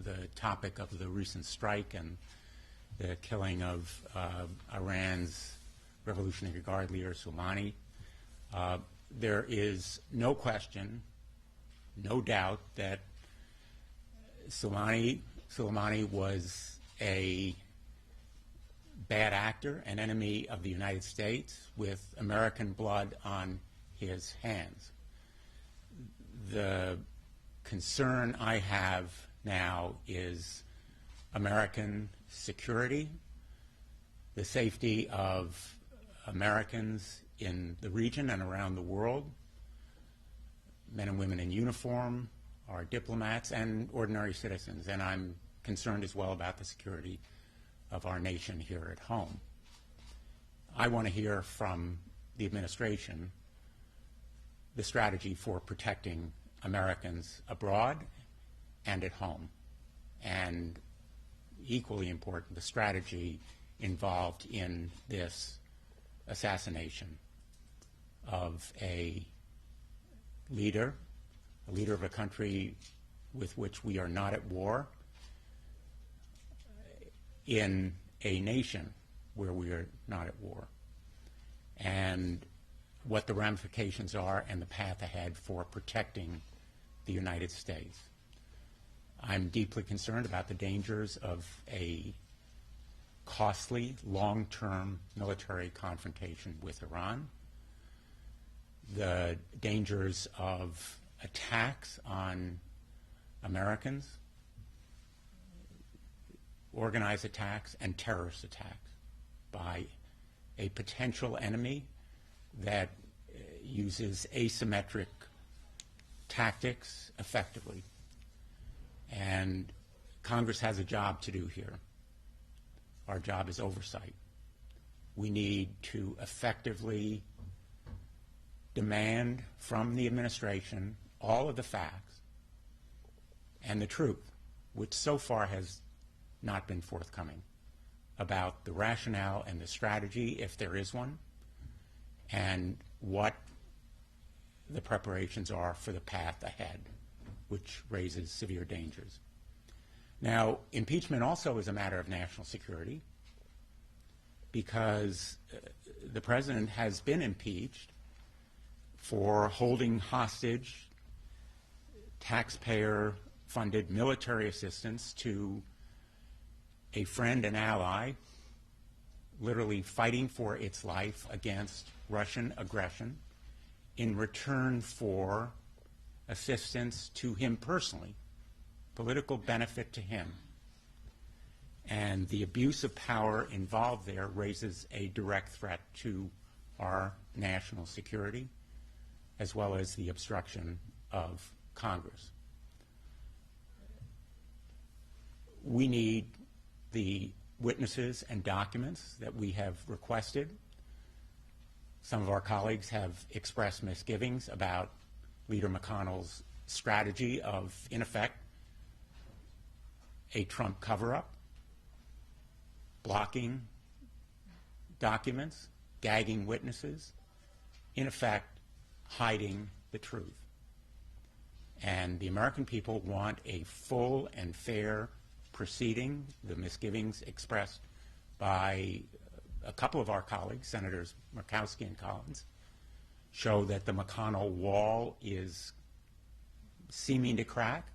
the topic of the recent strike and the killing of Iran's Revolutionary Guard leader Soleimani. There is no question, no doubt that Soleimani was a bad actor, an enemy of the United States with American blood on his hands. The concern I have now is American security, the safety of Americans in the region and around the world, men and women in uniform, our diplomats, and ordinary citizens. And I'm concerned as well about the security of our nation here at home. I want to hear from the administration the strategy for protecting Americans abroad and at home, and equally important, the strategy involved in this assassination of a leader of a country with which we are not at war, in a nation where we are not at war, and what the ramifications are and the path ahead for protecting the United States. I'm deeply concerned about the dangers of a costly, long-term military confrontation with Iran, the dangers of attacks on Americans, organized attacks and terrorist attacks by a potential enemy that uses asymmetric tactics effectively. And Congress has a job to do here. Our job is oversight. We need to effectively demand from the administration all of the facts and the truth, which so far has not been forthcoming, about the rationale and the strategy, if there is one, and what the preparations are for the path ahead, which raises severe dangers. Now, impeachment also is a matter of national security, because the president has been impeached for holding hostage taxpayer-funded military assistance to a friend and ally, literally fighting for its life against Russian aggression in return for assistance to him personally, political benefit to him. And the abuse of power involved there raises a direct threat to our national security, as well as the obstruction of Congress. We need the witnesses and documents that we have requested. Some of our colleagues have expressed misgivings about Leader McConnell's strategy of, in effect, a Trump cover-up, blocking documents, gagging witnesses, in effect, hiding the truth. And the American people want a full and fair proceeding. The misgivings expressed by a couple of our colleagues, Senators Murkowski and Collins, show that the McConnell wall is seeming to crack.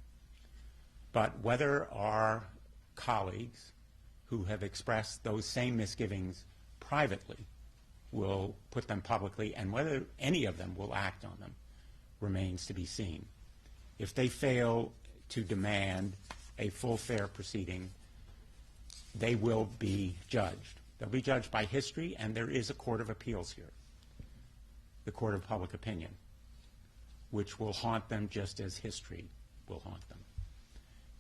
But whether our colleagues who have expressed those same misgivings privately will put them publicly, and whether any of them will act on them, remains to be seen. If they fail to demand a full, fair proceeding, they will be judged. They'll be judged by history, and there is a court of appeals here, the court of public opinion, which will haunt them just as history will haunt them.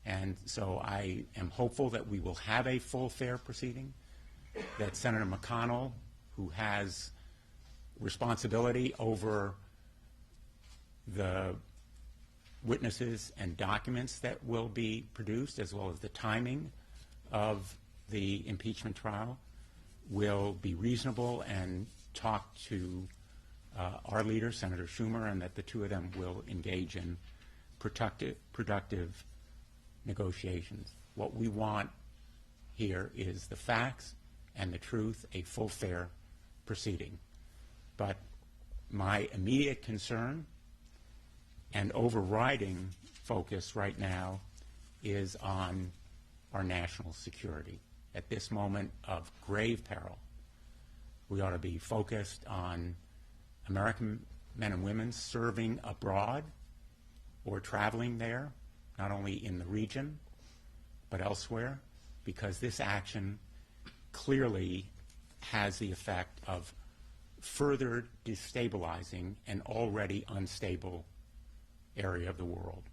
And so I am hopeful that we will have a full, fair proceeding, that Senator McConnell, who has responsibility over the witnesses and documents that will be produced, as well as the timing of the impeachment trial, will be reasonable and talk to our leader, Senator Schumer, and that the two of them will engage in productive negotiations. What we want here is the facts and the truth, a full, fair proceeding. But my immediate concern and overriding focus right now is on our national security. At this moment of grave peril, we ought to be focused on American men and women serving abroad or traveling there, not only in the region, but elsewhere, because this action clearly has the effect of further destabilizing an already unstable area of the world.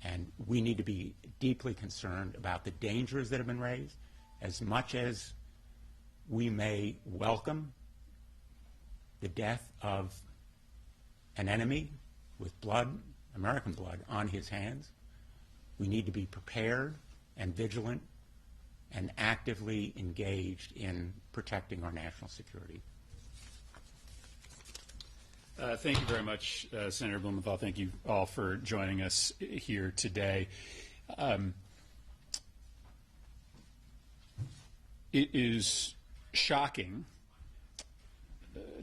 And we need to be deeply concerned about the dangers that have been raised. As much as we may welcome the death of an enemy with blood, American blood, on his hands, we need to be prepared and vigilant and actively engaged in protecting our national security. Thank you very much, Senator Blumenthal. Thank you all for joining us here today. It is shocking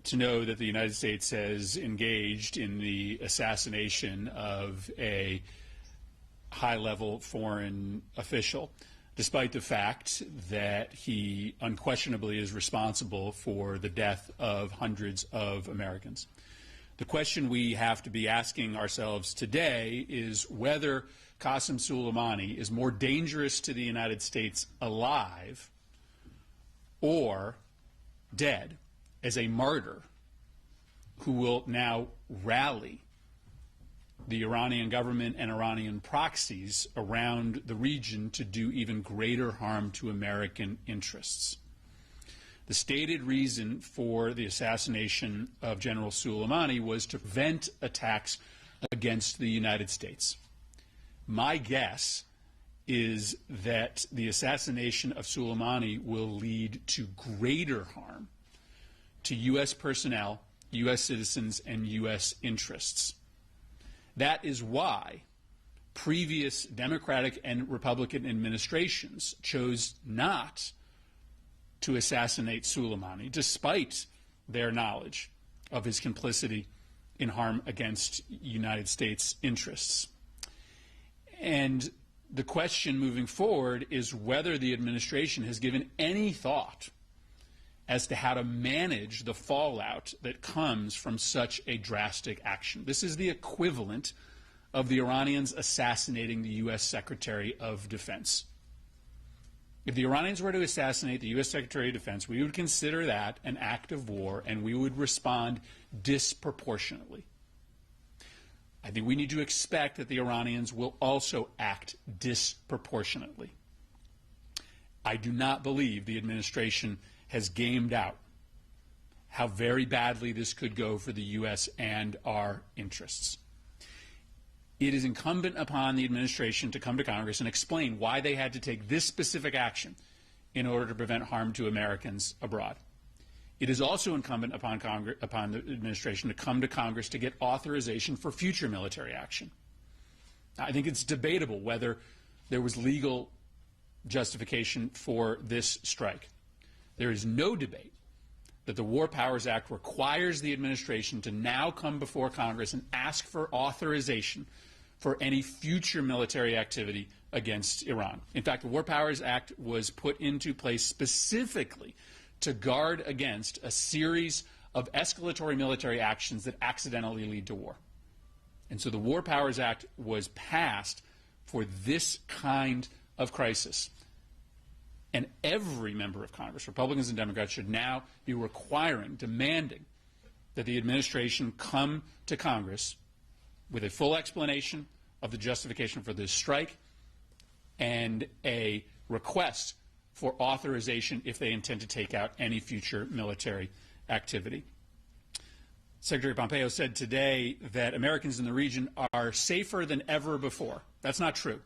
to know that the United States has engaged in the assassination of a high-level foreign official, despite the fact that he unquestionably is responsible for the death of hundreds of Americans. The question we have to be asking ourselves today is whether Qasem Soleimani is more dangerous to the United States alive or dead as a martyr who will now rally the Iranian government and Iranian proxies around the region to do even greater harm to American interests. The stated reason for the assassination of General Soleimani was to prevent attacks against the United States. My guess is that the assassination of Soleimani will lead to greater harm to U.S. personnel, U.S. citizens, and U.S. interests. That is why previous Democratic and Republican administrations chose not to assassinate Soleimani, despite their knowledge of his complicity in harm against United States interests. And the question moving forward is whether the administration has given any thought as to how to manage the fallout that comes from such a drastic action. This is the equivalent of the Iranians assassinating the U.S. Secretary of Defense. If the Iranians were to assassinate the U.S. Secretary of Defense, we would consider that an act of war, and we would respond disproportionately. I think we need to expect that the Iranians will also act disproportionately. I do not believe the administration has gamed out how very badly this could go for the U.S. and our interests. It is incumbent upon the administration to come to Congress and explain why they had to take this specific action in order to prevent harm to Americans abroad. It is also incumbent upon the administration to come to Congress to get authorization for future military action. I think it's debatable whether there was legal justification for this strike. There is no debate that the War Powers Act requires the administration to now come before Congress and ask for authorization for any future military activity against Iran. In fact, the War Powers Act was put into place specifically to guard against a series of escalatory military actions that accidentally lead to war. And so the War Powers Act was passed for this kind of crisis. And every member of Congress, Republicans and Democrats, should now be requiring, demanding that the administration come to Congress with a full explanation of the justification for this strike and a request for authorization if they intend to take out any future military activity. Secretary Pompeo said today that Americans in the region are safer than ever before. That's not true.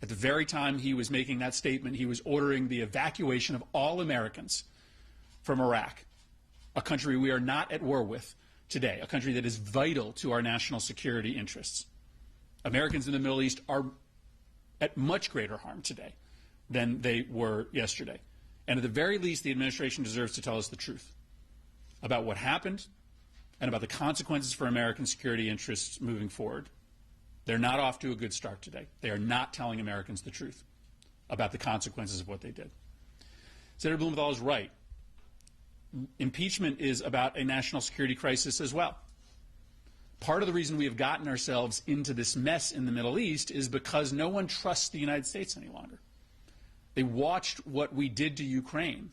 At the very time he was making that statement, he was ordering the evacuation of all Americans from Iraq, a country we are not at war with today, a country that is vital to our national security interests. Americans in the Middle East are at much greater harm today than they were yesterday. And at the very least, the administration deserves to tell us the truth about what happened and about the consequences for American security interests moving forward. They're not off to a good start today. They are not telling Americans the truth about the consequences of what they did. Senator Blumenthal is right. Impeachment is about a national security crisis as well. Part of the reason we have gotten ourselves into this mess in the Middle East is because no one trusts the United States any longer. They watched what we did to Ukraine,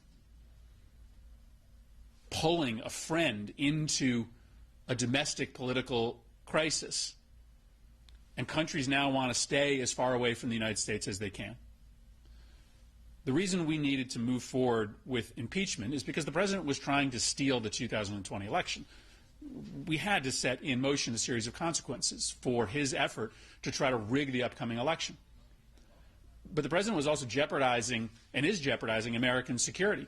pulling a friend into a domestic political crisis. And countries now want to stay as far away from the United States as they can. The reason we needed to move forward with impeachment is because the president was trying to steal the 2020 election. We had to set in motion a series of consequences for his effort to try to rig the upcoming election. But the president was also jeopardizing, and is jeopardizing, American security,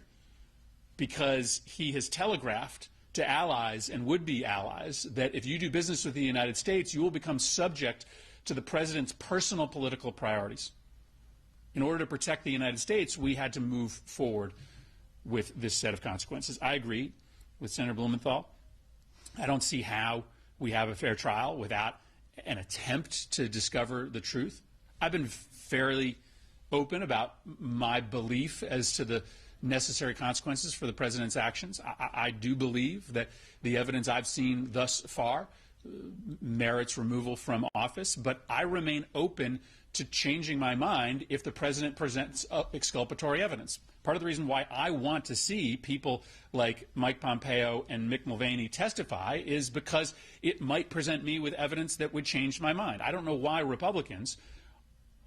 because he has telegraphed to allies and would-be allies that if you do business with the United States, you will become subject to the president's personal political priorities. In order to protect the United States, we had to move forward with this set of consequences. I agree with Senator Blumenthal. I don't see how we have a fair trial without an attempt to discover the truth. I've been fairly open about my belief as to the necessary consequences for the president's actions. I do believe that the evidence I've seen thus far merits removal from office, but I remain open to changing my mind if the president presents exculpatory evidence. Part of the reason why I want to see people like Mike Pompeo and Mick Mulvaney testify is because it might present me with evidence that would change my mind. I don't know why Republicans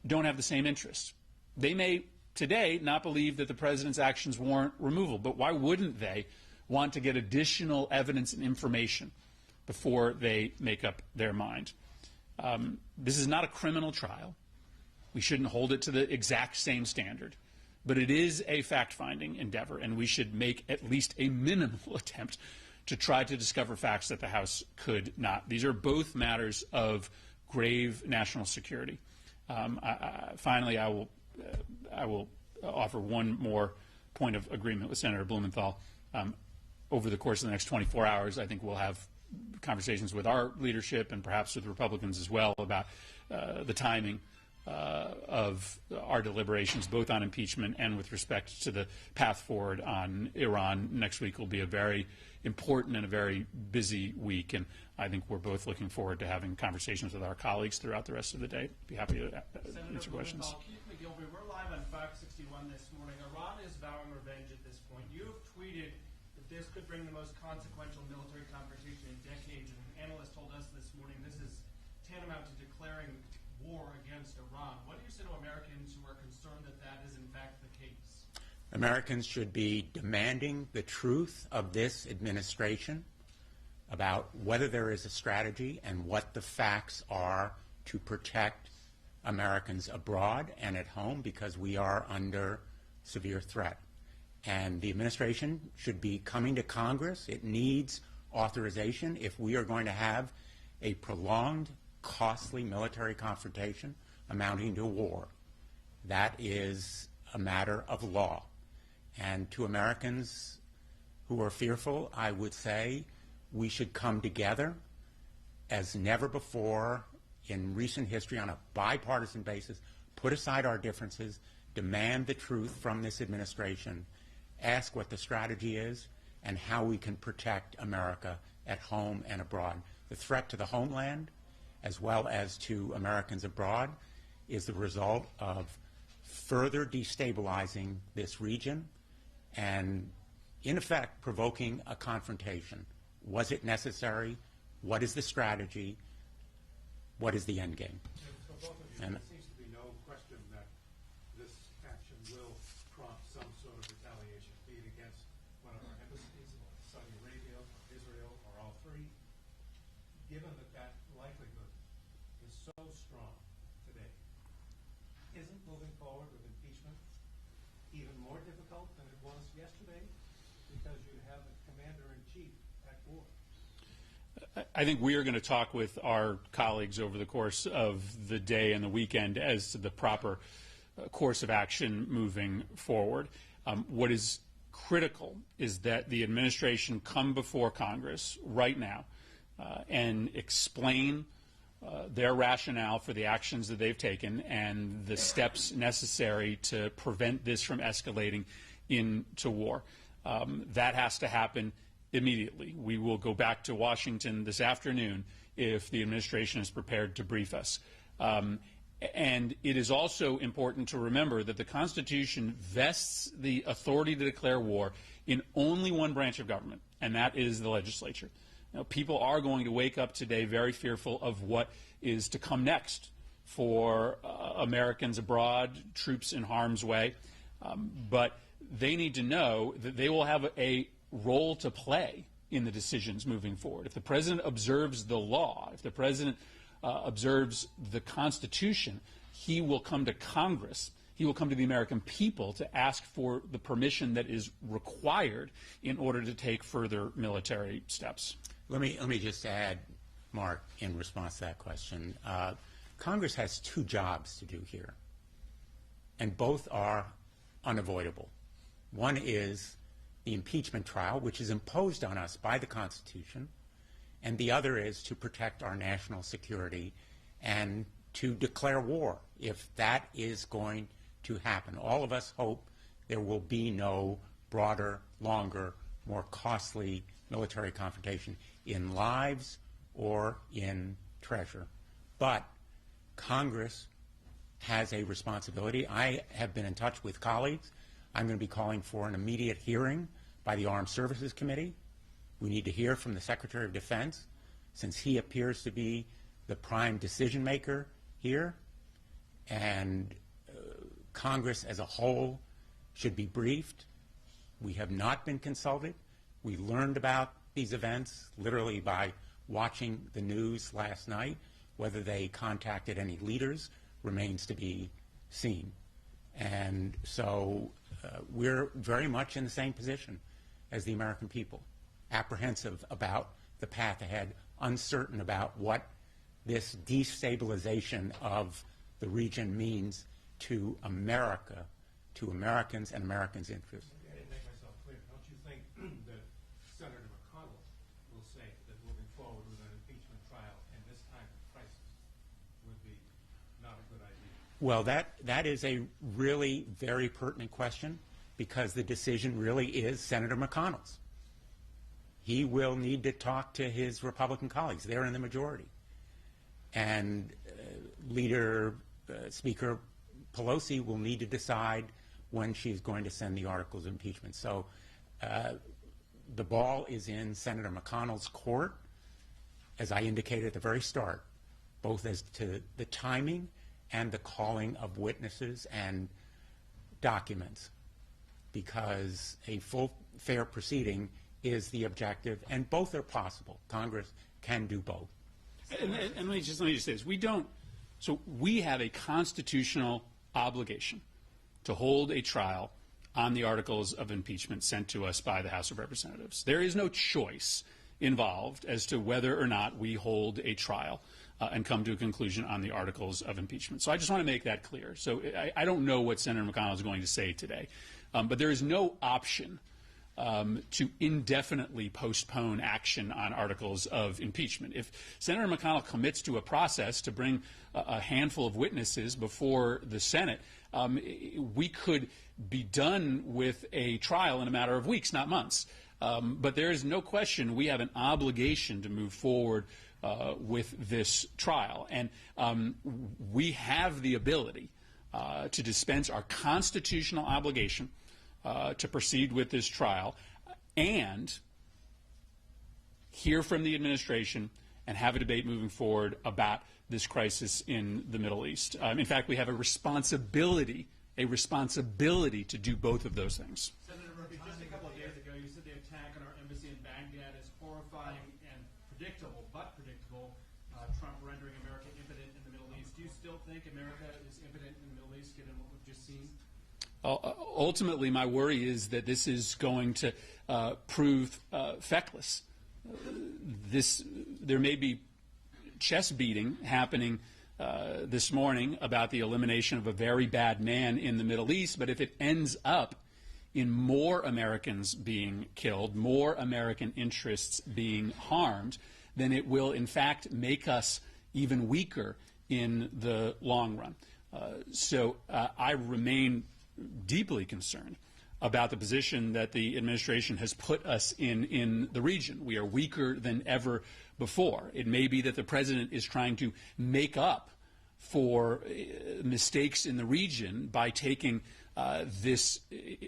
don't have the same interests. They may today not believe that the president's actions warrant removal, but why wouldn't they want to get additional evidence and information before they make up their mind? This is not a criminal trial. We shouldn't hold it to the exact same standard. But it is a fact-finding endeavor, and we should make at least a minimal attempt to try to discover facts that the House could not. These are both matters of grave national security. Finally, I will offer one more point of agreement with Senator Blumenthal. Over the course of the next 24 hours, I think we'll have conversations with our leadership and perhaps with Republicans as well about the timing of our deliberations, both on impeachment and with respect to the path forward on Iran. Next week will be a very important and a very busy week, and I think we're both looking forward to having conversations with our colleagues throughout the rest of the day. Be happy to answer questions. Keith McGilvery, we're live on Fox 61 this morning. Iran is vowing revenge at this point. You've tweeted that this could bring the most consequential military confrontation in decades, and an analyst told us this morning this is tantamount to declaring war against Iran. What do you say to Americans who are concerned that that is in fact the case? Americans should be demanding the truth of this administration about whether there is a strategy and what the facts are to protect Americans abroad and at home, because we are under severe threat. And the administration should be coming to Congress. It needs authorization if we are going to have a prolonged, costly military confrontation amounting to war. That is a matter of law. And to Americans who are fearful, I would say we should come together as never before in recent history on a bipartisan basis, put aside our differences, demand the truth from this administration, ask what the strategy is and how we can protect America at home and abroad. The threat to the homeland as well as to Americans abroad is the result of further destabilizing this region and, in effect, provoking a confrontation. Was it necessary? What is the strategy? What is the end game? For both of you, there seems to be no question that this action will prompt some sort of retaliation, be it against one of our embassies, or Saudi Arabia, or Israel, or all three. Given that that likelihood is so strong today, isn't moving forward with impeachment even more difficult than it was yesterday, because you have a commander-in-chief at war? I think we are going to talk with our colleagues over the course of the day and the weekend as to the proper course of action moving forward. What is critical is that the administration come before Congress right now and explain their rationale for the actions that they've taken and the steps necessary to prevent this from escalating into war. That has to happen immediately. We will go back to Washington this afternoon if the administration is prepared to brief us. And it is also important to remember that the Constitution vests the authority to declare war in only one branch of government, and that is the legislature. Now, people are going to wake up today very fearful of what is to come next for Americans abroad, troops in harm's way, but they need to know that they will have a role to play in the decisions moving forward. If the president observes the law, if the president observes the Constitution, he will come to Congress, he will come to the American people to ask for the permission that is required in order to take further military steps. Let me just add, Mark, in response to that question. Congress has two jobs to do here, and both are unavoidable. One is the impeachment trial, which is imposed on us by the Constitution, and the other is to protect our national security and to declare war if that is going to happen. All of us hope there will be no broader, longer, more costly military confrontation in lives or in treasure. But Congress has a responsibility. I have been in touch with colleagues. I'm going to be calling for an immediate hearing by the Armed Services Committee. We need to hear from the Secretary of Defense, since he appears to be the prime decision maker here, and Congress as a whole should be briefed. We have not been consulted. We learned about these events literally by watching the news last night. Whether they contacted any leaders remains to be seen. And so we're very much in the same position as the American people, apprehensive about the path ahead, uncertain about what this destabilization of the region means to America, to Americans and Americans' interests. I didn't make myself clear. Don't you think that Senator McConnell will say that moving forward with an impeachment trial in this time of crisis would be not a good idea? Well, that is a really very pertinent question, because the decision really is Senator McConnell's. He will need to talk to his Republican colleagues. They're in the majority. And Speaker Pelosi will need to decide when she's going to send the articles of impeachment. So the ball is in Senator McConnell's court, as I indicated at the very start, both as to the timing and the calling of witnesses and documents, because a full, fair proceeding is the objective, and both are possible. Congress can do both. And let me just say this. We have a constitutional obligation to hold a trial on the articles of impeachment sent to us by the House of Representatives. There is no choice involved as to whether or not we hold a trial and come to a conclusion on the articles of impeachment. So I just want to make that clear. So I don't know what Senator McConnell is going to say today, but there is no option to indefinitely postpone action on articles of impeachment. If Senator McConnell commits to a process to bring a handful of witnesses before the Senate, we could be done with a trial in a matter of weeks, not months. But there is no question we have an obligation to move forward with this trial. And we have the ability to dispense our constitutional obligation to proceed with this trial and hear from the administration and have a debate moving forward about this crisis in the Middle East. In fact, we have a responsibility to do both of those things. Senator Murphy, just a couple of days ago, you said the attack on our embassy in Baghdad is horrifying and predictable, Trump rendering America impotent in the Middle East. Do you still think America is impotent in the Middle East, given what we've just seen? Ultimately, my worry is that this is going to prove feckless. there may be chest beating happening this morning about the elimination of a very bad man in the Middle East, but if it ends up in more Americans being killed, more American interests being harmed, then it will in fact make us even weaker in the long run. So I remain deeply concerned about the position that the administration has put us in the region. We are weaker than ever before. It may be that the president is trying to make up for mistakes in the region by taking this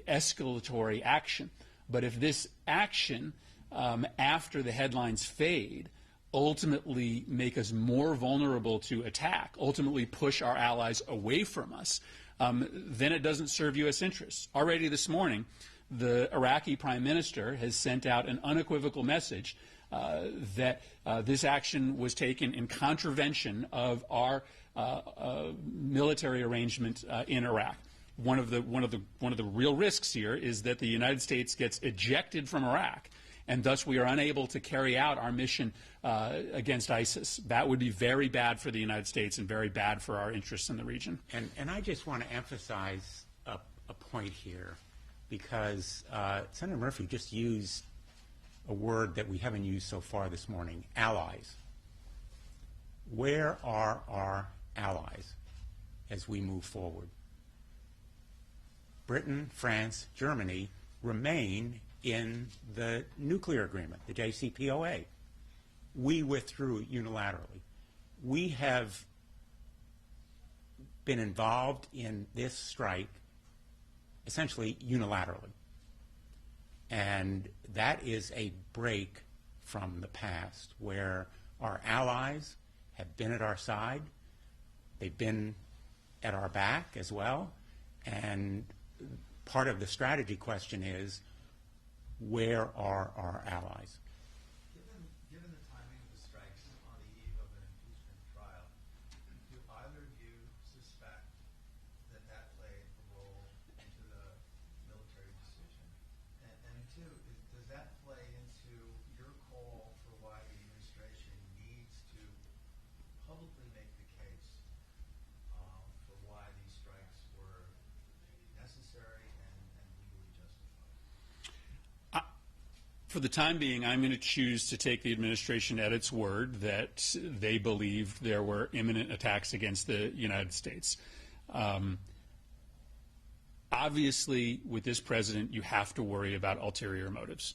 escalatory action. But if this action, after the headlines fade, ultimately make us more vulnerable to attack, ultimately push our allies away from us, then it doesn't serve U.S. interests. Already this morning, the Iraqi prime minister has sent out an unequivocal message that this action was taken in contravention of our military arrangement in Iraq. One of the real risks here is that the United States gets ejected from Iraq, and thus we are unable to carry out our mission against ISIS. That would be very bad for the United States and very bad for our interests in the region. And I just want to emphasize a point here, because Senator Murphy just used a word that we haven't used so far this morning: allies. Where are our allies as we move forward? Britain, France, Germany remain in the nuclear agreement, the JCPOA. We withdrew unilaterally. We have been involved in this strike essentially unilaterally. And that is a break from the past, where our allies have been at our side. They've been at our back as well. And part of the strategy question is, where are our allies? Given the timing of the strikes on the eve of an impeachment trial, do either of you suspect that that played a role into the military decision? And two, does that play into your call for why the administration needs to publicly make the case for why these strikes were necessary and legally justified? For the time being, I'm going to choose to take the administration at its word that they believed there were imminent attacks against the United States. Obviously, with this president, you have to worry about ulterior motives.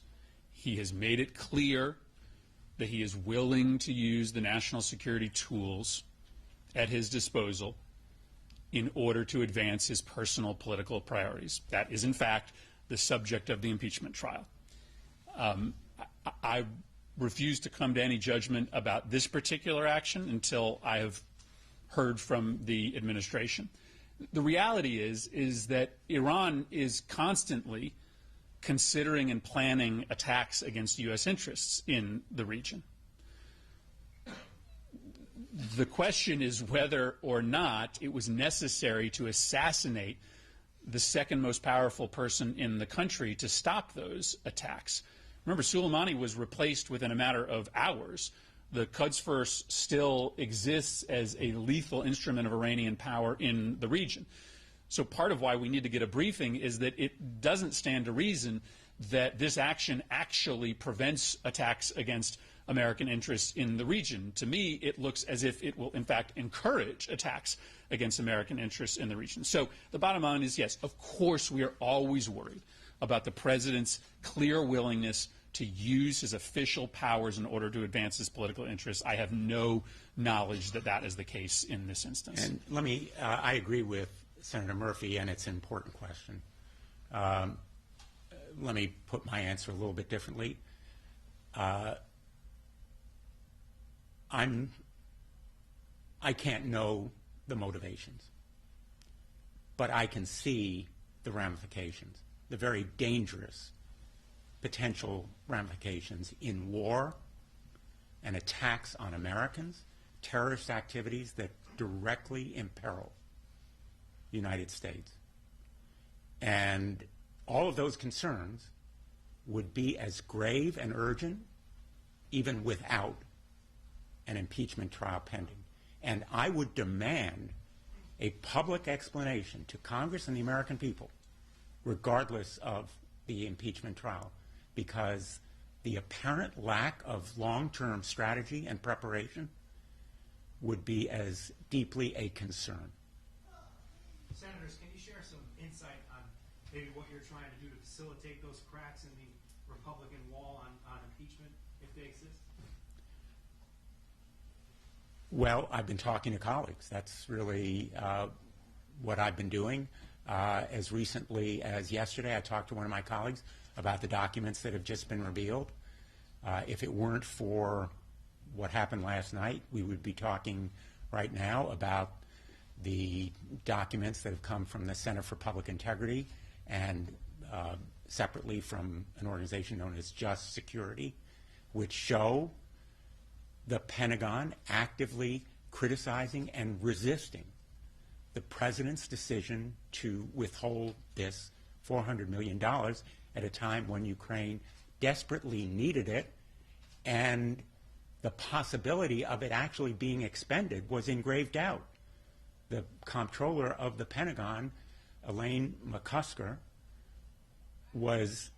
He has made it clear that he is willing to use the national security tools at his disposal in order to advance his personal political priorities. That is, in fact, the subject of the impeachment trial. I refuse to come to any judgment about this particular action until I have heard from the administration. The reality is that Iran is constantly considering and planning attacks against U.S. interests in the region. The question is whether or not it was necessary to assassinate the second most powerful person in the country to stop those attacks. Remember, Soleimani was replaced within a matter of hours. The Quds First still exists as a lethal instrument of Iranian power in the region. So part of why we need to get a briefing is that it doesn't stand to reason that this action actually prevents attacks against American interests in the region. To me, it looks as if it will, in fact, encourage attacks against American interests in the region. So the bottom line is, yes, of course we are always worried about the president's clear willingness to use his official powers in order to advance his political interests. I have no knowledge that that is the case in this instance. And let me, I agree with Senator Murphy, and it's an important question. Let me put my answer a little bit differently. I can't know the motivations, but I can see the ramifications, the very dangerous potential ramifications in war and attacks on Americans, terrorist activities that directly imperil the United States. And all of those concerns would be as grave and urgent even without an impeachment trial pending. And I would demand a public explanation to Congress and the American people, regardless of the impeachment trial, because the apparent lack of long-term strategy and preparation would be as deeply a concern. Senators, can you share some insight on maybe what you're trying to do to facilitate those cracks in the Republican wall on impeachment, if they exist? Well, I've been talking to colleagues. That's really what I've been doing. As recently as yesterday, I talked to one of my colleagues about the documents that have just been revealed. If it weren't for what happened last night, we would be talking right now about the documents that have come from the Center for Public Integrity and separately from an organization known as Just Security, which show the Pentagon actively criticizing and resisting the president's decision to withhold this $400 million at a time when Ukraine desperately needed it, and the possibility of it actually being expended was in grave doubt. The comptroller of the Pentagon, Elaine McCusker, was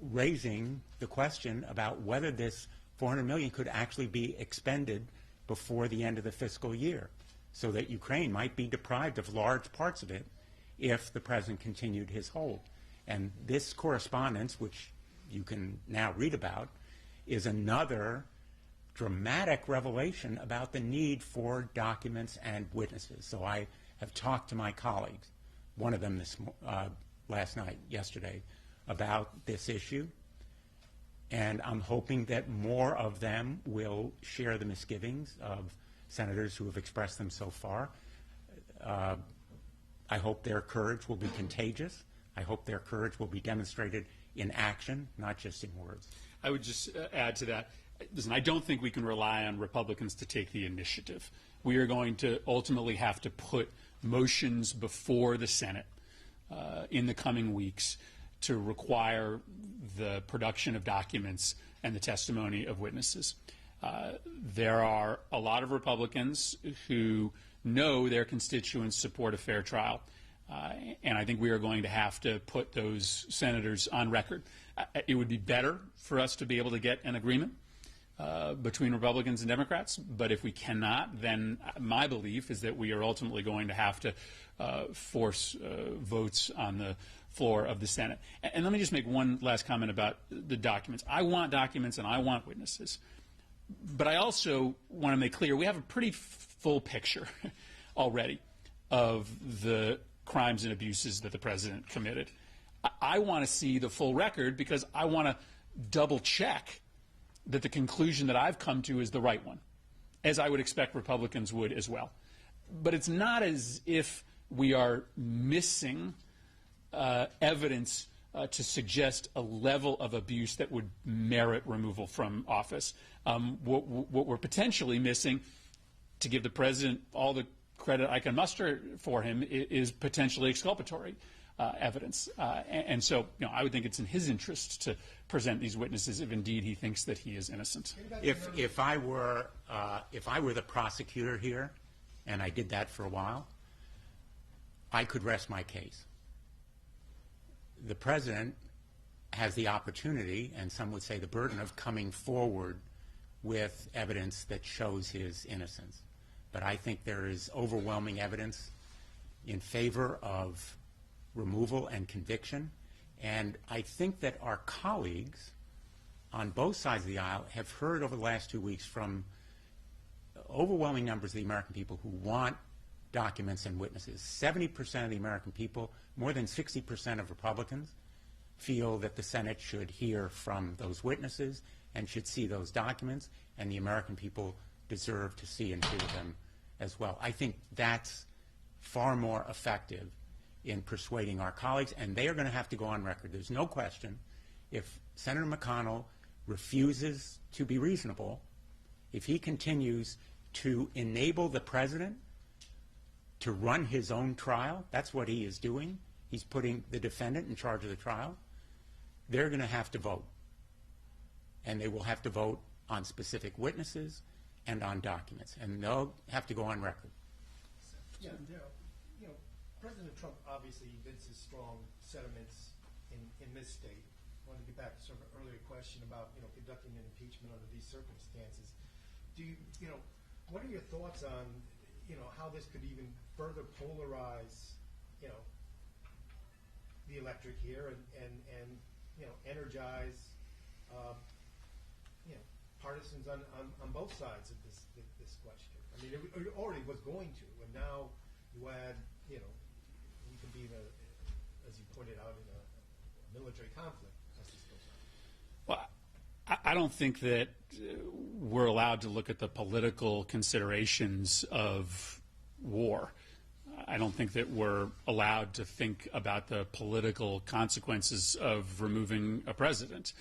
raising the question about whether this $400 million could actually be expended before the end of the fiscal year, so that Ukraine might be deprived of large parts of it if the president continued his hold. And this correspondence, which you can now read about, is another dramatic revelation about the need for documents and witnesses. So I have talked to my colleagues, one of them yesterday, about this issue. And I'm hoping that more of them will share the misgivings of senators who have expressed them so far. I hope their courage will be contagious. I hope their courage will be demonstrated in action, not just in words. I would just add to that. Listen, I don't think we can rely on Republicans to take the initiative. We are going to ultimately have to put motions before the Senate in the coming weeks to require the production of documents and the testimony of witnesses. There are a lot of Republicans who know their constituents support a fair trial, and I think we are going to have to put those senators on record. It would be better for us to be able to get an agreement between Republicans and Democrats, but if we cannot, then my belief is that we are ultimately going to have to force votes on the floor of the Senate. And let me just make one last comment about the documents. I want documents and I want witnesses, but I also want to make clear we have a pretty full picture already of the crimes and abuses that the president committed. I want to see the full record because I want to double check that the conclusion that I've come to is the right one, as I would expect Republicans would as well. But it's not as if we are missing evidence to suggest a level of abuse that would merit removal from office. What we're potentially missing, to give the president all the credit I can muster for him, is potentially exculpatory evidence. And so, I would think it's in his interest to present these witnesses if indeed he thinks that he is innocent. If I were the prosecutor here, and I did that for a while, I could rest my case. The president has the opportunity, and some would say the burden, of coming forward with evidence that shows his innocence. But I think there is overwhelming evidence in favor of removal and conviction. And I think that our colleagues on both sides of the aisle have heard over the last 2 weeks from overwhelming numbers of the American people who want documents and witnesses. 70% of the American people, more than 60% of Republicans, feel that the Senate should hear from those witnesses and should see those documents, and the American people deserve to see and hear them as well. I think that's far more effective in persuading our colleagues, and they are going to have to go on record. There's no question, if Senator McConnell refuses to be reasonable, if he continues to enable the president to run his own trial, that's what he is doing. He's putting the defendant in charge of the trial. They're going to have to vote. And they will have to vote on specific witnesses, and on documents, and they'll have to go on record. Yeah, President Trump obviously evinces strong sentiments in this state. I wanted to get back to sort of an earlier question about, conducting an impeachment under these circumstances. What are your thoughts on, how this could even further polarize, the electorate here and energize, partisans on both sides of this question? I mean, it already was going to, and now you add, we could be as you pointed out, in a military conflict as this goes on. Well, I don't think that we're allowed to look at the political considerations of war. I don't think that we're allowed to think about the political consequences of removing a president.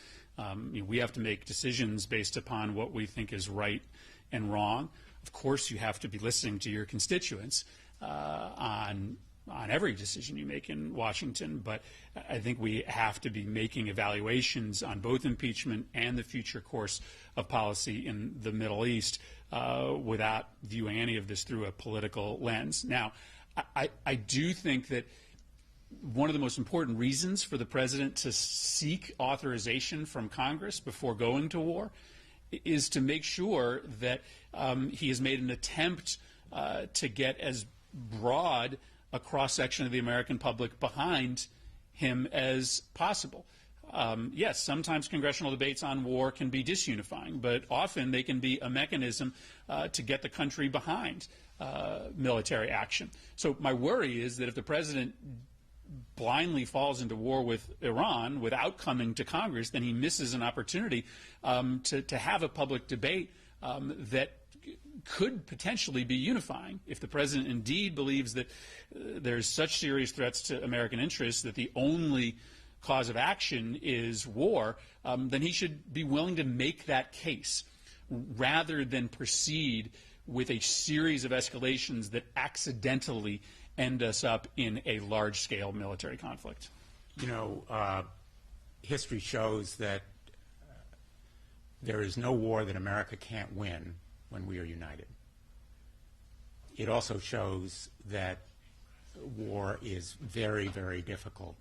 We have to make decisions based upon what we think is right and wrong. Of course, you have to be listening to your constituents on every decision you make in Washington, but I think we have to be making evaluations on both impeachment and the future course of policy in the Middle East without viewing any of this through a political lens. Now, I do think that one of the most important reasons for the president to seek authorization from Congress before going to war is to make sure that he has made an attempt to get as broad a cross-section of the American public behind him as possible. Yes, sometimes congressional debates on war can be disunifying, but often they can be a mechanism to get the country behind military action. So my worry is that if the president blindly falls into war with Iran without coming to Congress, then he misses an opportunity to have a public debate that could potentially be unifying. If the president indeed believes that there's such serious threats to American interests that the only cause of action is war, then he should be willing to make that case rather than proceed with a series of escalations that accidentally end us up in a large-scale military conflict. History shows that there is no war that America can't win when we are united. It also shows that war is very, very difficult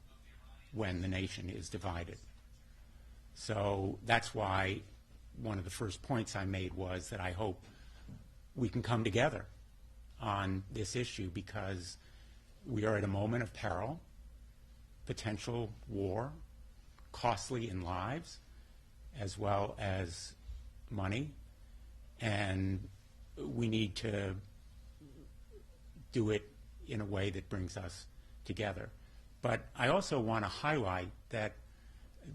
when the nation is divided. So that's why one of the first points I made was that I hope we can come together on this issue, because we are at a moment of peril, potential war, costly in lives as well as money, and we need to do it in a way that brings us together. But I also want to highlight that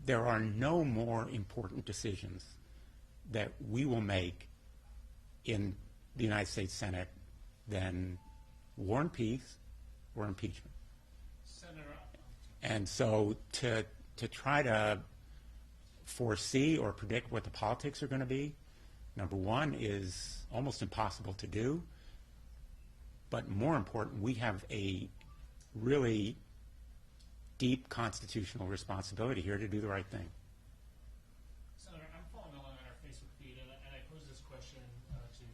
there are no more important decisions that we will make in the United States Senate than war and peace or impeachment. Senator. And so to try to foresee or predict what the politics are going to be, number one, is almost impossible to do. But more important, we have a really deep constitutional responsibility here to do the right thing. Senator, I'm following along on our Facebook feed, and I posed this question to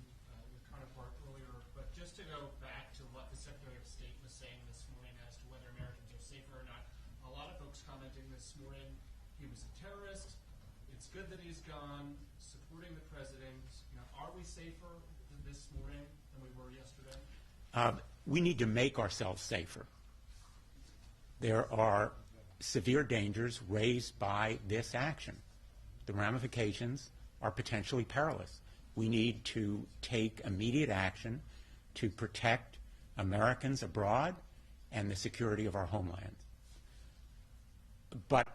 your counterpart earlier, but just to go back to what the Secretary of State was saying this morning as to whether Americans are safer or not, a lot of folks commenting this morning, he was a terrorist, it's good that he's gone, supporting the president. Are we safer this morning than we were yesterday? We need to make ourselves safer. There are severe dangers raised by this action. The ramifications are potentially perilous. We need to take immediate action to protect Americans abroad and the security of our homeland. But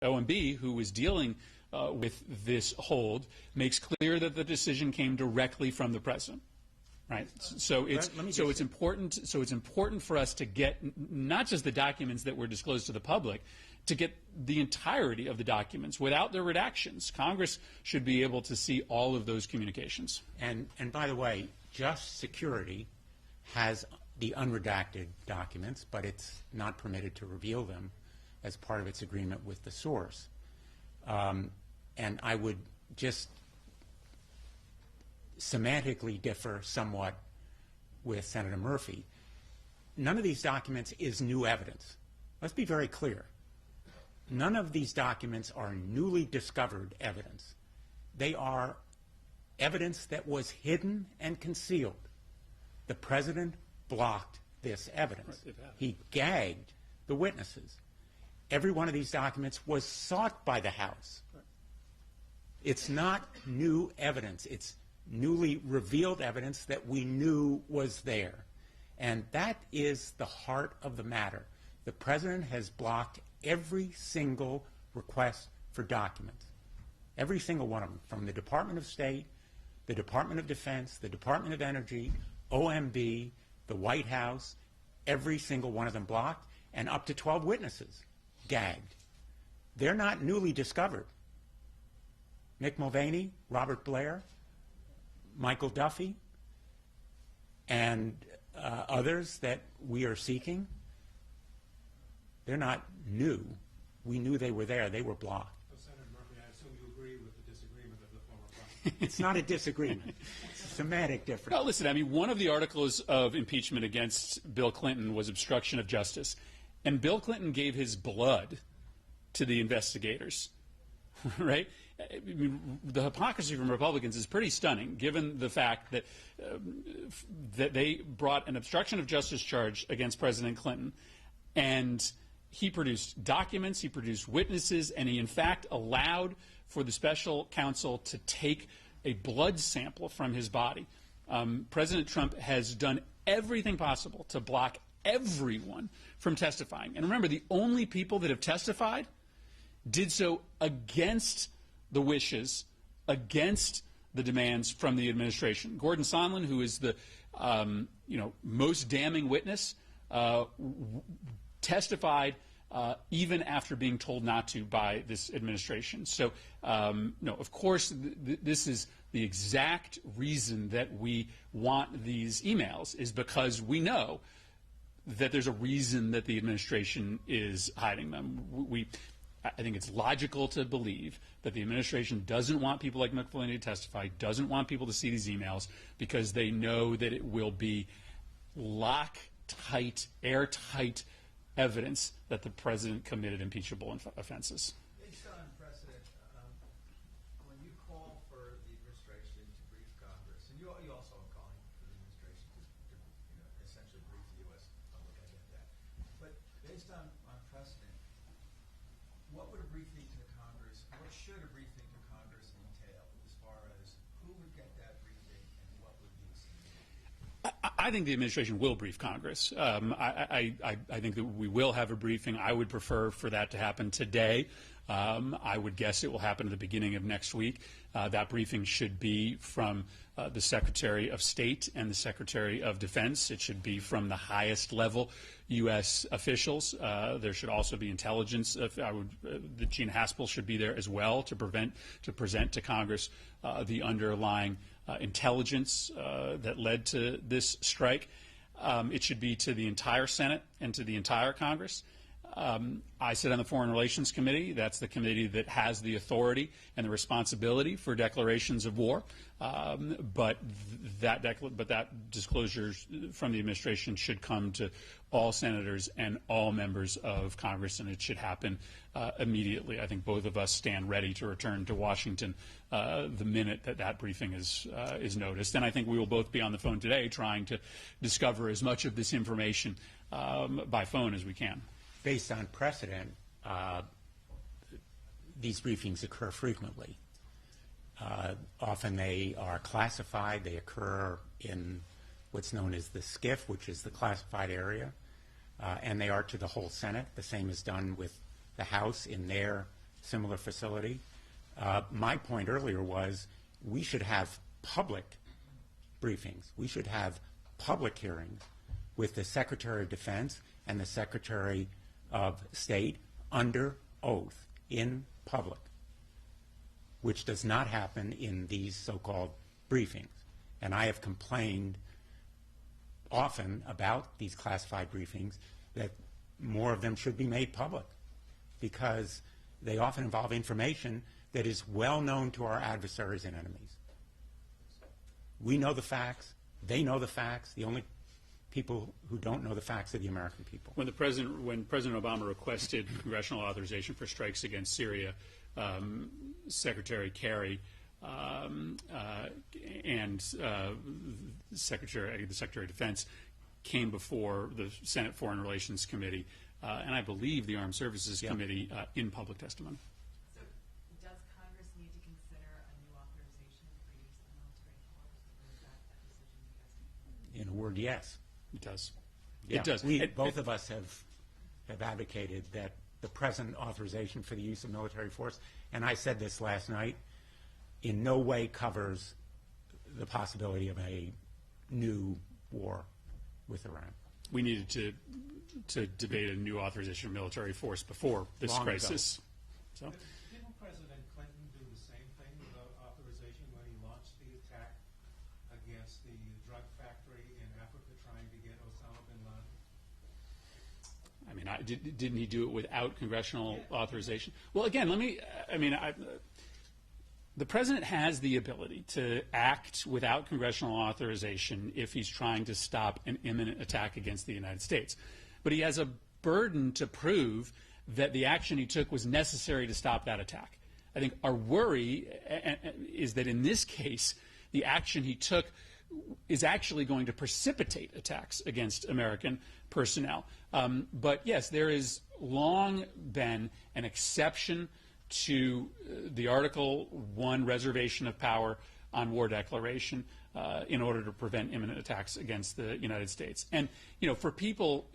OMB, who was dealing with this hold, makes clear that the decision came directly from the president. Right. So it's important for us to get not just the documents that were disclosed to the public, to get the entirety of the documents without the redactions. Congress should be able to see all of those communications. And by the way, Just Security has the unredacted documents, but it's not permitted to reveal them as part of its agreement with the source. And I would just semantically differ somewhat with Senator Murphy. None of these documents is new evidence. Let's be very clear. None of these documents are newly discovered evidence. They are evidence that was hidden and concealed. The president blocked this evidence. He gagged the witnesses. Every one of these documents was sought by the House. It's not new evidence. It's newly revealed evidence that we knew was there. And that is the heart of the matter. The president has blocked every single request for documents, every single one of them, from the Department of State, the Department of Defense, the Department of Energy, OMB, the White House, every single one of them blocked, and up to 12 witnesses gagged. They're not newly discovered. Mick Mulvaney, Robert Blair, Michael Duffy, and others that we are seeking, they're not new. We knew they were there. They were blocked. So, Senator Murphy, I assume you agree with the disagreement of the former president. It's not a disagreement. It's a semantic difference. No, listen, I mean, one of the articles of impeachment against Bill Clinton was obstruction of justice. And Bill Clinton gave his blood to the investigators, right? I mean, the hypocrisy from Republicans is pretty stunning, given the fact that that they brought an obstruction of justice charge against President Clinton, and he produced documents, he produced witnesses, and he in fact allowed for the special counsel to take a blood sample from his body. President Trump has done everything possible to block everyone from testifying. And remember, the only people that have testified did so against the wishes, against the demands from the administration. Gordon Sondland, who is the most damning witness, testified even after being told not to by this administration. So, no, of course, this is the exact reason that we want these emails, is because we know that there's a reason that the administration is hiding them. I think it's logical to believe that the administration doesn't want people like Mick Mulvaney to testify, doesn't want people to see these emails, because they know that it will be lock-tight, airtight evidence that the president committed impeachable offenses. Based on precedent, when you call for the administration to brief Congress, and you also are calling for the administration to essentially brief the U.S. public, I get that. But based on precedent, what would a briefing to Congress, what should a briefing to Congress entail, as far as who would get that briefing and what would be seen? I think the administration will brief Congress. I think that we will have a briefing. I would prefer for that to happen today. I would guess it will happen at the beginning of next week. That briefing should be from the Secretary of State and the Secretary of Defense. It should be from the highest level U.S. officials. There should also be intelligence. Gene Haspel should be there as well to present to Congress the underlying intelligence that led to this strike. It should be to the entire Senate and to the entire Congress. I sit on the Foreign Relations Committee. That's the committee that has the authority and the responsibility for declarations of war. But that disclosure from the administration should come to all senators and all members of Congress, and it should happen immediately. I think both of us stand ready to return to Washington the minute that briefing is noticed. And I think we will both be on the phone today trying to discover as much of this information by phone as we can. Based on precedent, these briefings occur frequently. Often they are classified. They occur in what's known as the SCIF, which is the classified area, and they are to the whole Senate. The same is done with the House in their similar facility. My point earlier was we should have public briefings. We should have public hearings with the Secretary of Defense and the Secretary of State under oath in public, which does not happen in these so-called briefings. And I have complained often about these classified briefings that more of them should be made public, because they often involve information that is well known to our adversaries and enemies. We know the facts. They know the facts. The only people who don't know the facts are the American people. When President Obama requested congressional authorization for strikes against Syria, Secretary Kerry and the Secretary of Defense came before the Senate Foreign Relations Committee and I believe the Armed Services Committee in public testimony. So does Congress need to consider a new authorization for use of military force, or is that a decision you guys make? In a word, yes. It does. Yeah, it does. Both of us have advocated that the present authorization for the use of military force, and I said this last night, in no way covers the possibility of a new war with Iran. We needed to debate a new authorization of military force before this Long crisis. So. Didn't President Clinton do the same thing with authorization when he launched the attack against the drug factory in Africa trying to get Osama bin Laden? I mean, didn't he do it without congressional authorization? Well, again, the president has the ability to act without congressional authorization if he's trying to stop an imminent attack against the United States. But he has a burden to prove that the action he took was necessary to stop that attack. I think our worry is that in this case, the action he took is actually going to precipitate attacks against American personnel. But yes, there has long been an exception to the Article 1 reservation of power on war declaration in order to prevent imminent attacks against the United States. And, for people,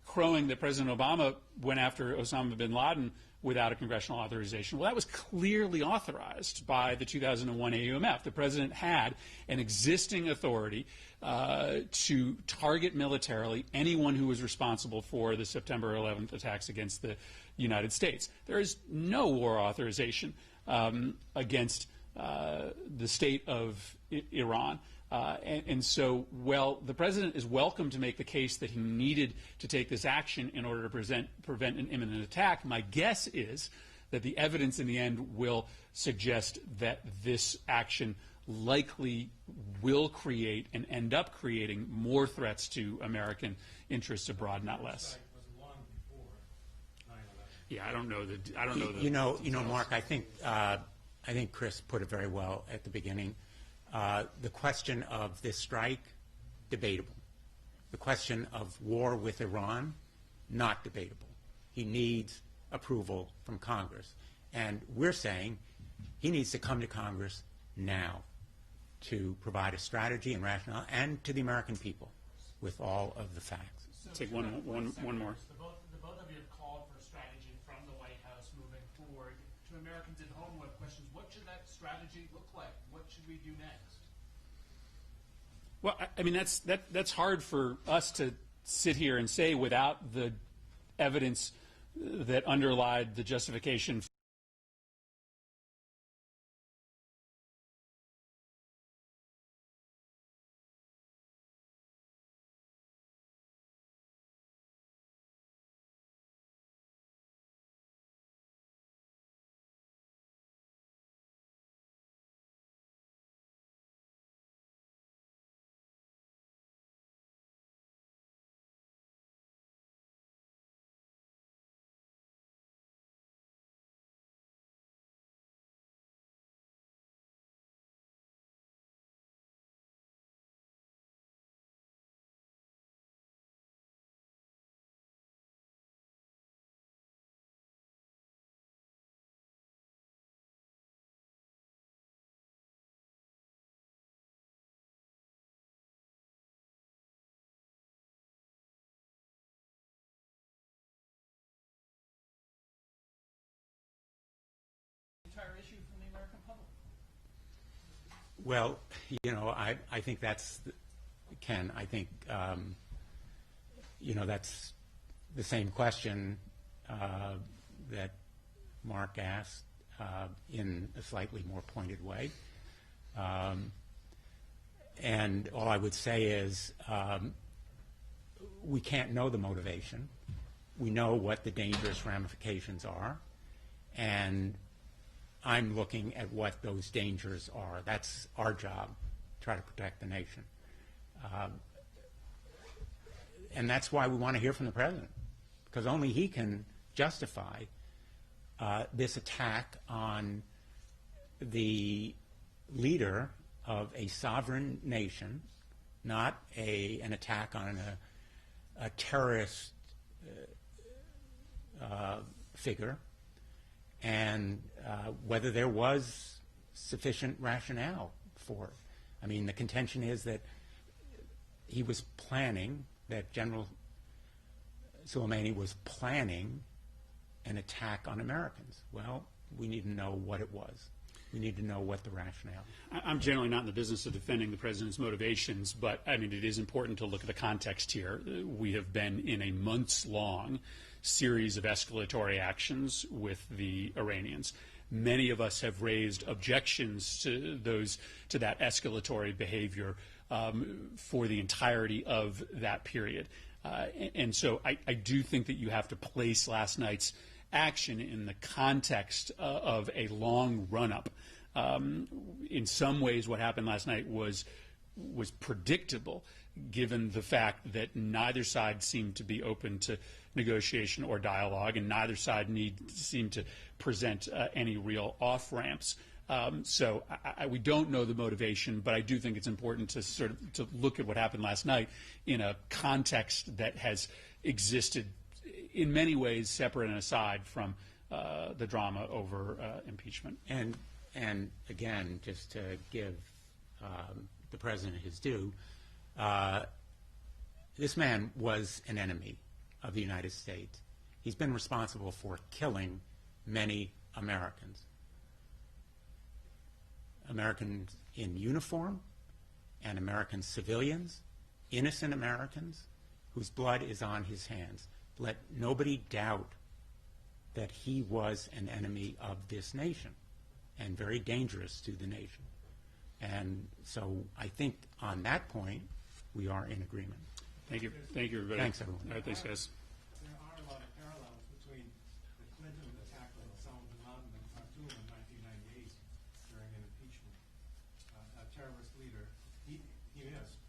crowing that President Obama went after Osama bin Laden without a congressional authorization, well, that was clearly authorized by the 2001 AUMF. The president had an existing authority to target militarily anyone who was responsible for the September 11th attacks against the United States. There is no war authorization against the state of Iran. And so, the president is welcome to make the case that he needed to take this action in order to prevent an imminent attack. My guess is that the evidence in the end will suggest that this action likely will create and end up creating more threats to American interests abroad, not less. Was long before 9/11. Yeah, I don't know. Mark, I think Chris put it very well at the beginning. The question of this strike, debatable. The question of war with Iran, not debatable. He needs approval from Congress. And we're saying he needs to come to Congress now to provide a strategy and rationale, and to the American people with all of the facts. Take one more. The both of you have called for a strategy from the White House moving forward. To Americans at home who have questions, what should that strategy look like? What should we do next? Well, I mean, that's hard for us to sit here and say without the evidence that underlied the justification American public? Well, you know, I think that's, Ken, I think, you know, that's the same question that Mark asked in a slightly more pointed way. And all I would say is we can't know the motivation. We know what the dangerous ramifications are, and I'm looking at what those dangers are. That's our job, try to protect the nation. And that's why we want to hear from the president, because only he can justify this attack on the leader of a sovereign nation, not an attack on a terrorist figure, and whether there was sufficient rationale for it. I mean, the contention is that he was planning, that General Soleimani was planning an attack on Americans. Well, we need to know what it was. We need to know what the rationale. I'm generally not in the business of defending the president's motivations, but I mean, it is important to look at the context here. We have been in a months-long series of escalatory actions with the Iranians. Many of us have raised objections to that escalatory behavior for the entirety of that period. And so I do think that you have to place last night's action in the context of a long run-up. In some ways, what happened last night was predictable, given the fact that neither side seemed to be open to negotiation or dialogue, and neither side seemed to present any real off-ramps. So we don't know the motivation, but I do think it's important to sort of to look at what happened last night in a context that has existed in many ways separate and aside from the drama over impeachment. And again, just to give the president his due, this man was an enemy of the United States. He's been responsible for killing many Americans. Americans in uniform and American civilians, innocent Americans whose blood is on his hands. Let nobody doubt that he was an enemy of this nation and very dangerous to the nation. And so I think on that point, we are in agreement. Thank you. Thank you, everybody. Thanks, everyone. All right, thanks, guys. There are a lot of parallels between the Clinton attack on Osama bin Laden and Khartoum in 1998 during an impeachment. A terrorist leader, he missed,